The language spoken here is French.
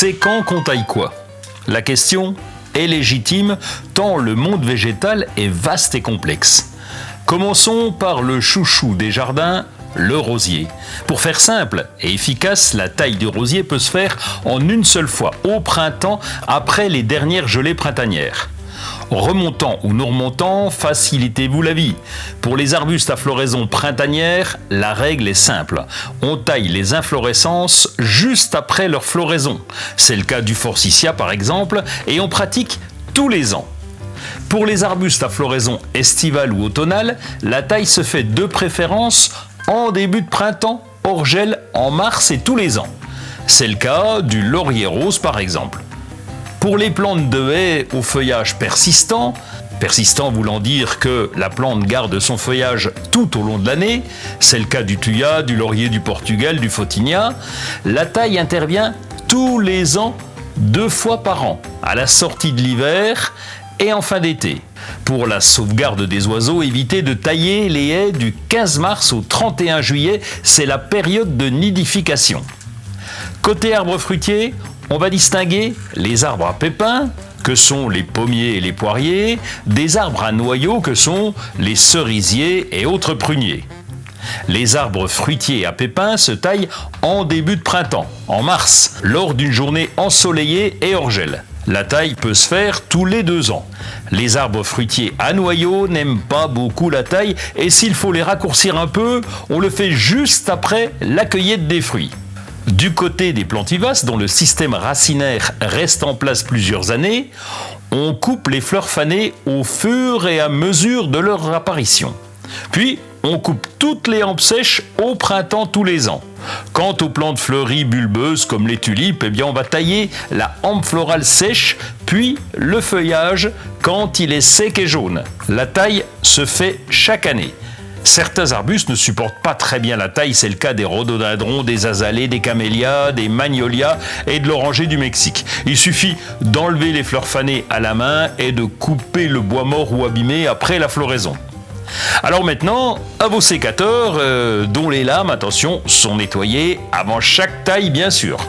C'est quand qu'on taille quoi? La question est légitime tant le monde végétal est vaste et complexe. Commençons par le chouchou des jardins, le rosier. Pour faire simple et efficace, la taille du rosier peut se faire en une seule fois, au printemps, après les dernières gelées printanières. Remontant ou non remontant, facilitez-vous la vie. Pour les arbustes à floraison printanière, la règle est simple. On taille les inflorescences juste après leur floraison. C'est le cas du forsythia par exemple, et on pratique tous les ans. Pour les arbustes à floraison estivale ou automnale, la taille se fait de préférence en début de printemps, hors gel en mars et tous les ans. C'est le cas du laurier rose par exemple. Pour les plantes de haies au feuillage persistant voulant dire que la plante garde son feuillage tout au long de l'année, c'est le cas du thuya, du laurier du Portugal, du photinia, la taille intervient tous les ans, 2 fois par an, à la sortie de l'hiver et en fin d'été. Pour la sauvegarde des oiseaux, évitez de tailler les haies du 15 mars au 31 juillet, c'est la période de nidification. Côté arbres fruitiers, on va distinguer les arbres à pépins, que sont les pommiers et les poiriers, des arbres à noyaux, que sont les cerisiers et autres pruniers. Les arbres fruitiers à pépins se taillent en début de printemps, en mars, lors d'une journée ensoleillée et hors gel. La taille peut se faire tous les 2 ans. Les arbres fruitiers à noyaux n'aiment pas beaucoup la taille et s'il faut les raccourcir un peu, on le fait juste après la cueillette des fruits. Du côté des plantes vivaces, dont le système racinaire reste en place plusieurs années, on coupe les fleurs fanées au fur et à mesure de leur apparition. Puis, on coupe toutes les hampes sèches au printemps tous les ans. Quant aux plantes fleuries bulbeuses comme les tulipes, on va tailler la hampe florale sèche, puis le feuillage quand il est sec et jaune. La taille se fait chaque année. Certains arbustes ne supportent pas très bien la taille, c'est le cas des rhododendrons, des azalées, des camélias, des magnolias et de l'oranger du Mexique. Il suffit d'enlever les fleurs fanées à la main et de couper le bois mort ou abîmé après la floraison. Alors maintenant, à vos sécateurs, dont les lames, attention, sont nettoyées avant chaque taille bien sûr.